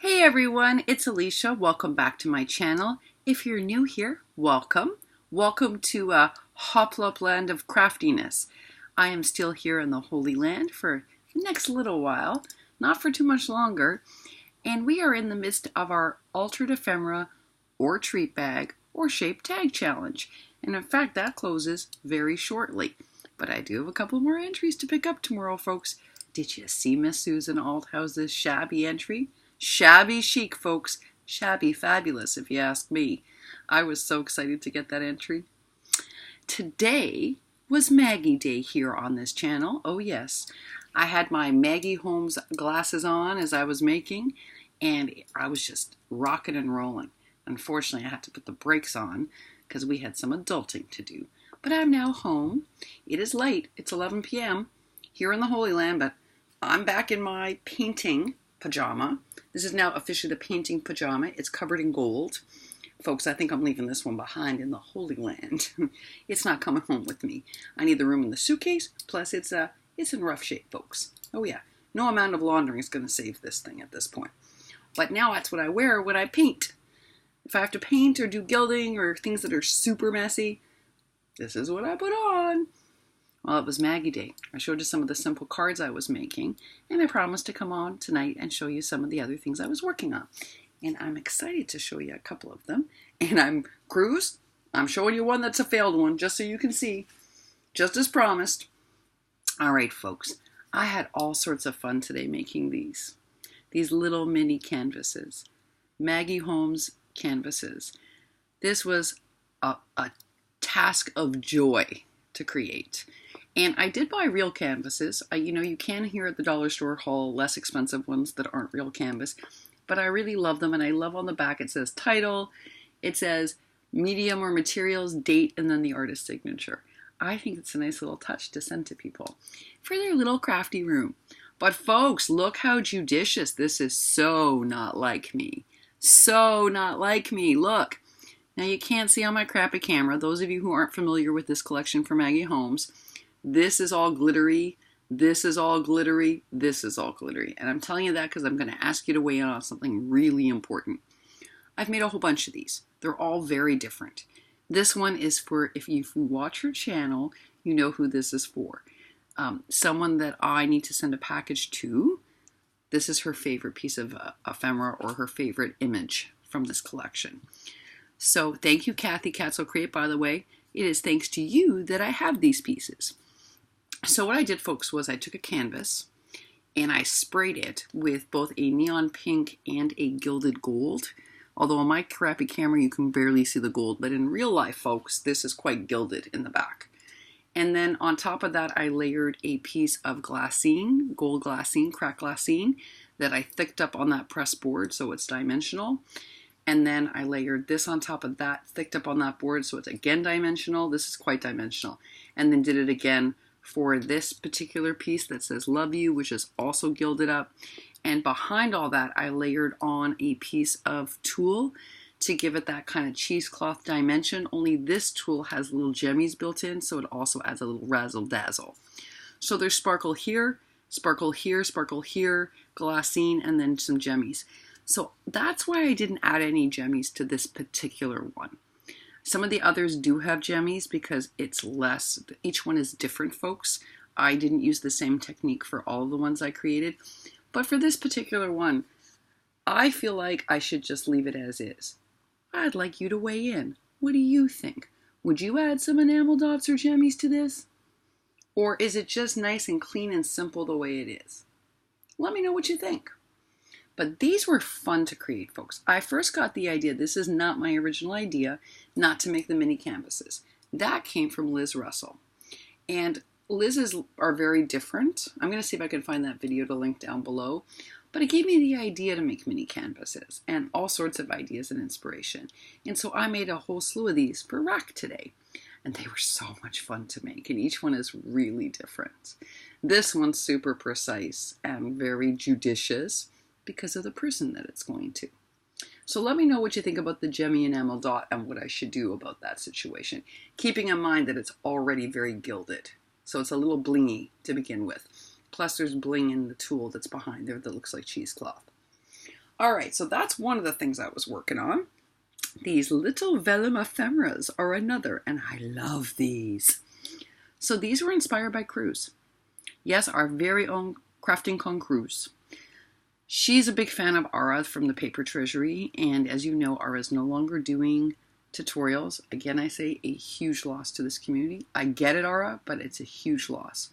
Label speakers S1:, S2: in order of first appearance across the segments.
S1: Hey everyone, it's Alicia. Welcome back to my channel. If you're new here, welcome. Welcome to Hoplup Land of Craftiness. I am still here in the Holy Land for the next little while, not for too much longer, and we are in the midst of our Altered Ephemera or Treat Bag or Shape Tag Challenge. And in fact, that closes very shortly. But I do have a couple more entries to pick up tomorrow, folks. Did you see Miss Susan Althouse's shabby entry? Shabby chic, folks. Shabby fabulous, if you ask me. I was so excited to get that entry. Today was Maggie Day here on this channel. Oh yes, I had my Maggie Holmes glasses on as I was making, and I was just rocking and rolling. Unfortunately, I had to put the brakes on because we had some adulting to do. But I'm now home. It is late. It's 11 p.m. here in the Holy Land, but I'm back in my painting pajama. This is now officially the painting pajama. It's covered in gold. Folks, I think I'm leaving this one behind in the Holy Land. It's not coming home with me. I need the room in the suitcase, plus it's in rough shape, folks. Oh yeah, no amount of laundering is going to save this thing at this point. But now that's what I wear when I paint. If I have to paint or do gilding or things that are super messy, this is what I put on. Well, it was Maggie Day. I showed you some of the simple cards I was making, and I promised to come on tonight and show you some of the other things I was working on. And I'm excited to show you a couple of them. And Cruz, I'm showing you one that's a failed one, just so you can see, just as promised. All right, folks, I had all sorts of fun today making these little mini canvases, Maggie Holmes canvases. This was a task of joy to create. And I did buy real canvases. You can here at the dollar store haul less expensive ones that aren't real canvas, but I really love them. And I love on the back, it says title, it says medium or materials, date, and then the artist signature. I think it's a nice little touch to send to people for their little crafty room. But folks, look how judicious. This is so not like me. So not like me. Look. Now you can't see on my crappy camera. Those of you who aren't familiar with this collection from Maggie Holmes, this is all glittery, this is all glittery, this is all glittery. And I'm telling you that because I'm going to ask you to weigh in on something really important. I've made a whole bunch of these. They're all very different. This one is for, if you watch her channel, you know who this is for. Someone that I need to send a package to. This is her favorite piece of ephemera or her favorite image from this collection. So thank you, Kathy Catso Create, by the way. It is thanks to you that I have these pieces. So what I did, folks, was I took a canvas and I sprayed it with both a neon pink and a gilded gold. Although on my crappy camera, you can barely see the gold. But in real life, folks, this is quite gilded in the back. And then on top of that, I layered a piece of glassine, gold glassine, cracked glassine, that I thicked up on that press board so it's dimensional. And then I layered this on top of that, thicked up on that board so it's again dimensional. This is quite dimensional. And then did it again for this particular piece that says Love You, which is also gilded up. And behind all that, I layered on a piece of tulle to give it that kind of cheesecloth dimension. Only this tulle has little gemmies built in, so it also adds a little razzle dazzle. So there's sparkle here, sparkle here, sparkle here, glassine, and then some gemmies. So that's why I didn't add any gemmies to this particular one. Some of the others do have gemmies because it's less, each one is different, folks. I didn't use the same technique for all of the ones I created. But for this particular one, I feel like I should just leave it as is. I'd like you to weigh in. What do you think? Would you add some enamel dots or gemmies to this? Or is it just nice and clean and simple the way it is? Let me know what you think. But these were fun to create, folks. I first got the idea, this is not my original idea, not to make the mini canvases. That came from Liz Russell. And Liz's are very different. I'm going to see if I can find that video to link down below. But it gave me the idea to make mini canvases and all sorts of ideas and inspiration. And so I made a whole slew of these for rack today. And they were so much fun to make. And each one is really different. This one's super precise and very judicious, because of the person that it's going to. So let me know what you think about the gemmy enamel dot and what I should do about that situation, keeping in mind that it's already very gilded. So it's a little blingy to begin with. Plus there's bling in the tulle that's behind there that looks like cheesecloth. All right, so that's one of the things I was working on. These little vellum ephemeras are another, and I love these. So these were inspired by Cruz. Yes, our very own Crafting Con Cruz. She's a big fan of Ara from the Paper Treasury, and as you know, Ara is no longer doing tutorials. Again, I say a huge loss to this community. I get it, Ara, but it's a huge loss.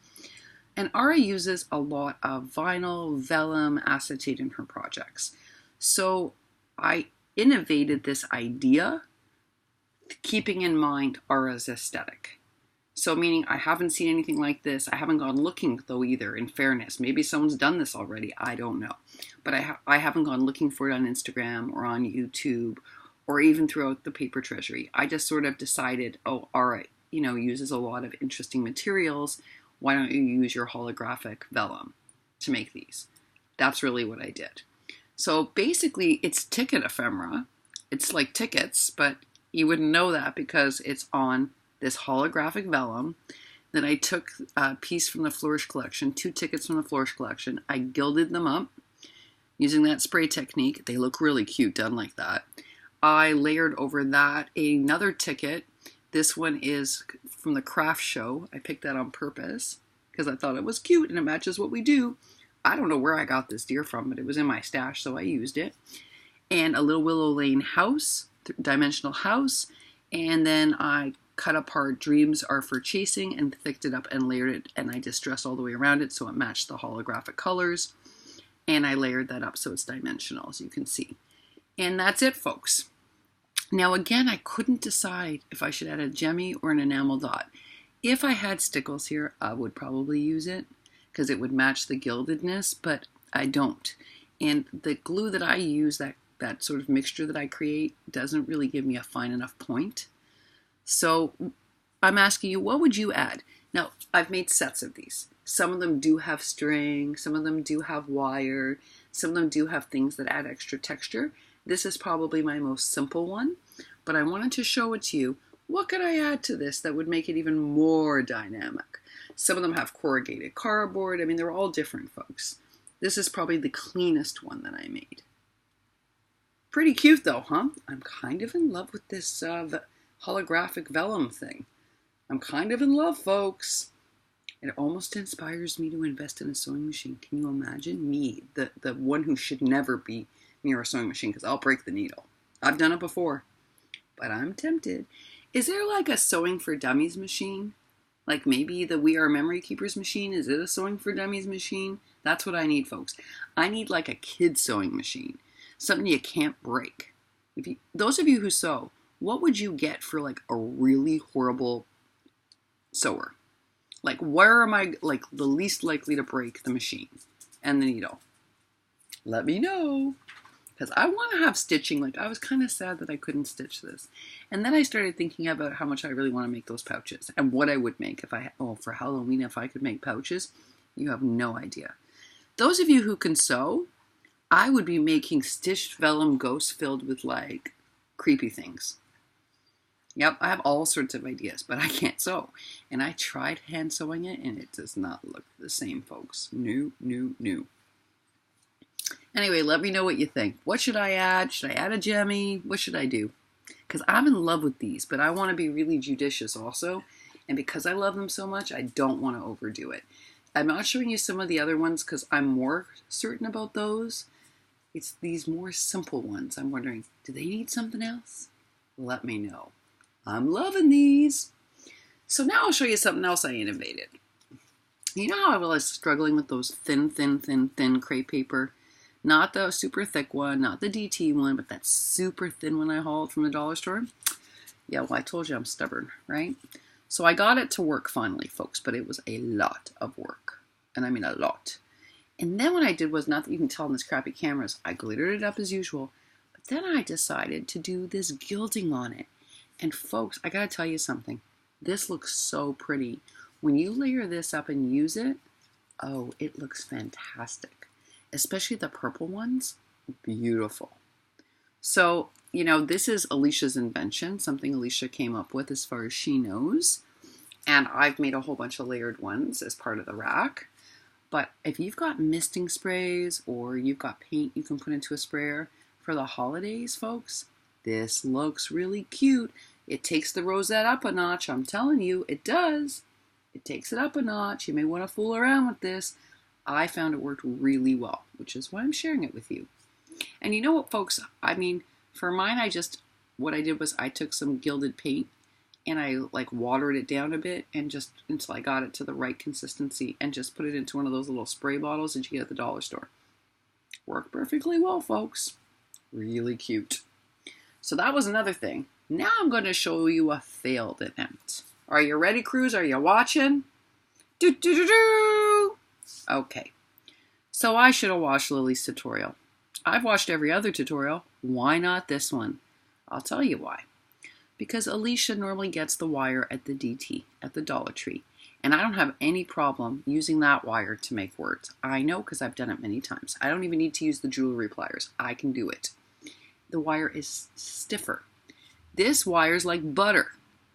S1: And Ara uses a lot of vinyl, vellum, acetate in her projects. So I innovated this idea, keeping in mind Ara's aesthetic. So meaning I haven't seen anything like this. I haven't gone looking though either, in fairness. Maybe someone's done this already. I don't know. But I haven't gone looking for it on Instagram or on YouTube or even throughout the Paper Treasury. I just sort of decided, oh, Ara, uses a lot of interesting materials. Why don't you use your holographic vellum to make these? That's really what I did. So basically it's ticket ephemera. It's like tickets, but you wouldn't know that because it's on this holographic vellum. Then I took a piece from the Flourish collection, 2 tickets from the Flourish collection. I gilded them up using that spray technique. They look really cute done like that. I layered over that another ticket. This one is from the craft show. I picked that on purpose because I thought it was cute and it matches what we do. I don't know where I got this deer from, but it was in my stash, so I used it. And a little Willow Lane house, dimensional house. And then I cut apart Dreams Are for Chasing and thicked it up and layered it. And I distressed all the way around it so it matched the holographic colors. And I layered that up so it's dimensional, as you can see. And that's it, folks. Now, again, I couldn't decide if I should add a gemmy or an enamel dot. If I had stickles here, I would probably use it because it would match the gildedness, but I don't. And the glue that I use, that sort of mixture that I create, doesn't really give me a fine enough point. So I'm asking you, what would you add? Now, I've made sets of these. Some of them do have string, some of them do have wire, some of them do have things that add extra texture. This is probably my most simple one, but I wanted to show it to you. What could I add to this that would make it even more dynamic? Some of them have corrugated cardboard. I mean, they're all different, folks. This is probably the cleanest one that I made. Pretty cute though, huh? I'm kind of in love with this holographic vellum thing. I'm kind of in love, folks. It almost inspires me to invest in a sewing machine. Can you imagine me, the one who should never be near a sewing machine because I'll break the needle. I've done it before, but I'm tempted. Is there like a Sewing for Dummies machine? Like maybe the We Are Memory Keepers machine? Is it a Sewing for Dummies machine? That's what I need, folks. I need like a kid's sewing machine. Something you can't break. Those of you who sew, what would you get for like a really horrible sewer? Like where am I like the least likely to break the machine and the needle? Let me know. Because I want to have stitching. Like I was kind of sad that I couldn't stitch this. And then I started thinking about how much I really want to make those pouches. And what I would make if for Halloween, if I could make pouches. You have no idea. Those of you who can sew, I would be making stitched vellum ghosts filled with like creepy things. Yep, I have all sorts of ideas, but I can't sew. And I tried hand sewing it and it does not look the same, folks. No. Anyway, let me know what you think. What should I add? Should I add a gemmy? What should I do? Because I'm in love with these, but I want to be really judicious also. And because I love them so much, I don't want to overdo it. I'm not showing you some of the other ones because I'm more certain about those. It's these more simple ones. I'm wondering, do they need something else? Let me know. I'm loving these. So now I'll show you something else I innovated. You know how I was struggling with those thin crepe paper? Not the super thick one, not the DT one, but that super thin one I hauled from the dollar store. Yeah, well, I told you I'm stubborn, right? So I got it to work finally, folks, but it was a lot of work. And I mean a lot. And then what I did was, not that you can tell in this crappy cameras, I glittered it up as usual. But then I decided to do this gilding on it. And folks, I gotta tell you something. This looks so pretty. When you layer this up and use it, oh, it looks fantastic. Especially the purple ones, beautiful. So, you know, this is Alicia's invention, something Alicia came up with as far as she knows. And I've made a whole bunch of layered ones as part of the rack. But if you've got misting sprays or you've got paint you can put into a sprayer for the holidays, folks, this looks really cute. It takes the rosette up a notch. I'm telling you, it does. It takes it up a notch. You may want to fool around with this. I found it worked really well, which is why I'm sharing it with you. And you know what, folks? I mean, for mine, what I did was I took some gilded paint and I like watered it down a bit and just until I got it to the right consistency and just put it into one of those little spray bottles that you get at the dollar store. Worked perfectly well, folks. Really cute. So that was another thing. Now I'm going to show you a failed attempt. Are you ready, Cruz? Are you watching? Do-do-do-do! Okay. So I should have watched Lily's tutorial. I've watched every other tutorial. Why not this one? I'll tell you why. Because Alicia normally gets the wire at the DT, at the Dollar Tree. And I don't have any problem using that wire to make words. I know because I've done it many times. I don't even need to use the jewelry pliers. I can do it. The wire is stiffer. This wire's like butter.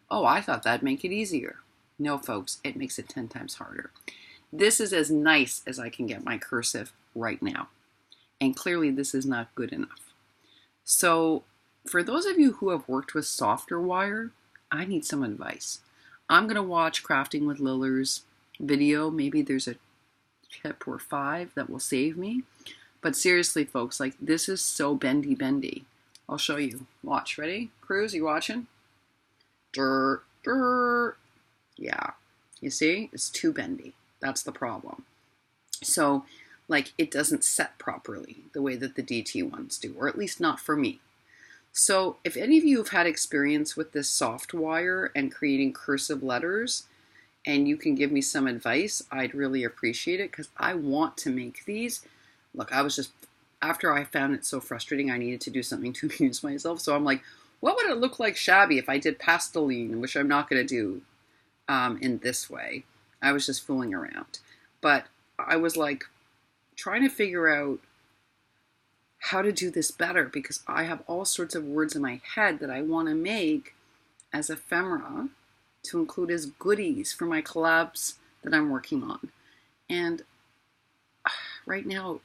S1: Oh, I thought that'd make it easier. No, folks, it makes it 10 times harder. This is as nice as I can get my cursive right now. And clearly this is not good enough. So for those of you who have worked with softer wire, I need some advice. I'm going to watch Crafting with Liller's video. Maybe there's a tip or 5 that will save me. But seriously, folks, like this is so bendy. I'll show you. Watch. Ready? Cruz, you watching? Durr, durr. Yeah. You see? It's too bendy. That's the problem. So, like, it doesn't set properly the way that the DT ones do, or at least not for me. So if any of you have had experience with this soft wire and creating cursive letters, and you can give me some advice, I'd really appreciate it because I want to make these. Look, after I found it so frustrating, I needed to do something to amuse myself. So I'm like, what would it look like shabby if I did pasteline, which I'm not going to do in this way. I was just fooling around. But I was like trying to figure out how to do this better because I have all sorts of words in my head that I want to make as ephemera to include as goodies for my collabs that I'm working on. And right now,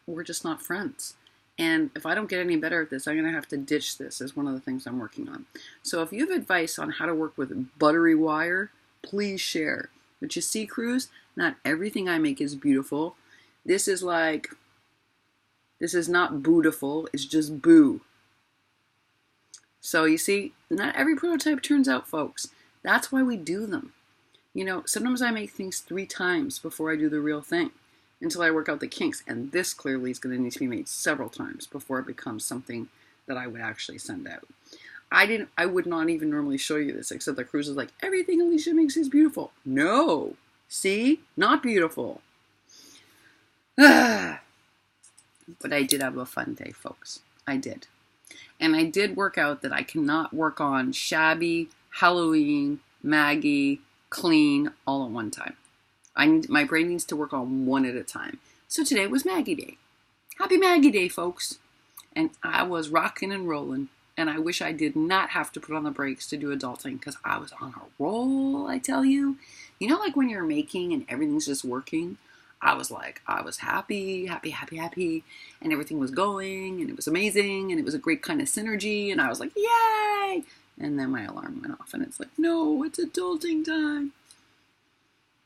S1: we're just not friends. And if I don't get any better at this, I'm going to have to ditch this as one of the things I'm working on. So if you have advice on how to work with buttery wire, please share. But you see, Cruz, not everything I make is beautiful. This is not bootiful, it's just boo. So you see, not every prototype turns out, folks. That's why we do them. You know, sometimes I make things 3 times before I do the real thing until I work out the kinks. And this clearly is going to need to be made several times before it becomes something that I would actually send out. I would not even normally show you this, except that Cruz is like, everything Alicia makes is beautiful. No. See? Not beautiful. But I did have a fun day, folks. I did. And I did work out that I cannot work on shabby, Halloween, Maggie, clean, all at one time. My brain needs to work on one at a time. So today was Maggie Day. Happy Maggie Day, folks. And I was rocking and rolling. And I wish I did not have to put on the brakes to do adulting because I was on a roll, I tell you. You know, like when you're making and everything's just working? I was happy, and everything was going, and it was amazing, and it was a great kind of synergy, and I was like, yay! And then my alarm went off, and it's like, no, it's adulting time.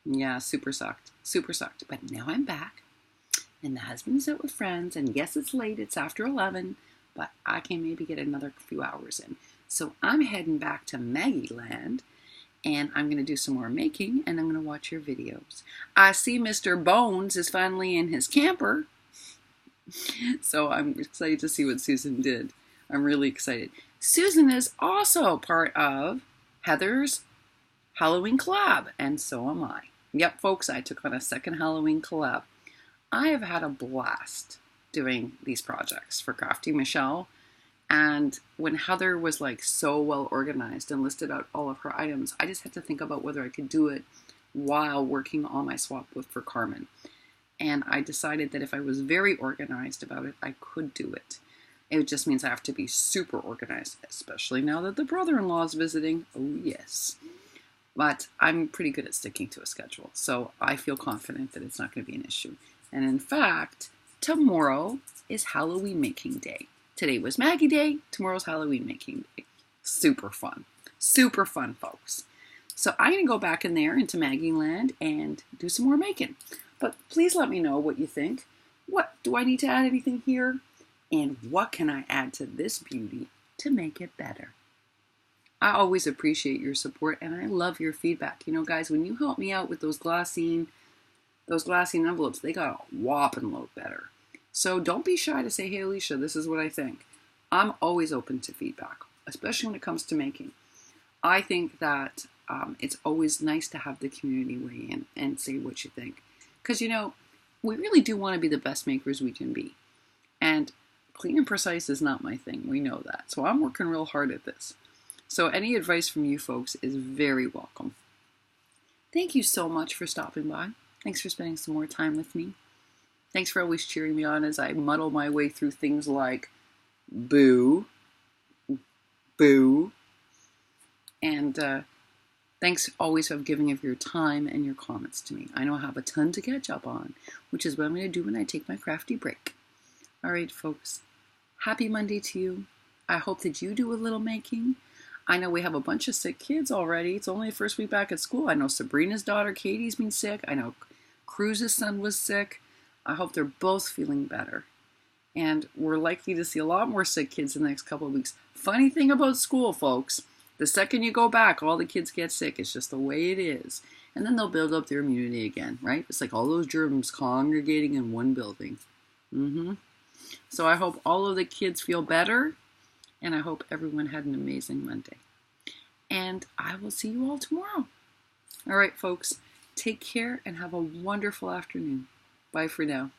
S1: Yeah, super sucked, but now I'm back, and the husband's out with friends, and yes, it's late, it's after 11, but I can maybe get another few hours in. So I'm heading back to Maggie land, and I'm going to do some more making, and I'm going to watch your videos. I see Mr. Bones is finally in his camper. So I'm excited to see what Susan did. I'm really excited. Susan is also part of Heather's Halloween collab, and so am I. Yep, folks, I took on a second Halloween collab. I have had a blast doing these projects for Crafty Michelle. And when Heather was like so well organized and listed out all of her items, I just had to think about whether I could do it while working on my swap for Carmen. And I decided that if I was very organized about it, I could do it. It just means I have to be super organized, especially now that the brother-in-law is visiting. Oh, yes. But I'm pretty good at sticking to a schedule, so I feel confident that it's not going to be an issue. And in fact, tomorrow is Halloween making day. Today was Maggie Day, tomorrow's Halloween making day. Super fun, folks. So I'm going to go back in there into Maggie Land and do some more making. But please let me know what you think. What do I need to add anything here? And what can I add to this beauty to make it better? I always appreciate your support and I love your feedback. You know, guys, when you help me out with those glassine envelopes, they got a whopping load better. So don't be shy to say, hey, Alicia, this is what I think. I'm always open to feedback, especially when it comes to making. I think that it's always nice to have the community weigh in and say what you think. Because, you know, we really do want to be the best makers we can be. And clean and precise is not my thing. We know that. So I'm working real hard at this. So any advice from you folks is very welcome. Thank you so much for stopping by. Thanks for spending some more time with me. Thanks for always cheering me on as I muddle my way through things like boo, boo. And thanks always for giving of your time and your comments to me. I know I have a ton to catch up on, which is what I'm going to do when I take my crafty break. All right, folks. Happy Monday to you. I hope that you do a little making. I know we have a bunch of sick kids already. It's only the first week back at school. I know Sabrina's daughter, Katie's been sick. I know Cruz's son was sick. I hope they're both feeling better. And we're likely to see a lot more sick kids in the next couple of weeks. Funny thing about school, folks, the second you go back, all the kids get sick. It's just the way it is. And then they'll build up their immunity again, right? It's like all those germs congregating in one building. So I hope all of the kids feel better. And I hope everyone had an amazing Monday. And I will see you all tomorrow. All right, folks. Take care and have a wonderful afternoon. Bye for now.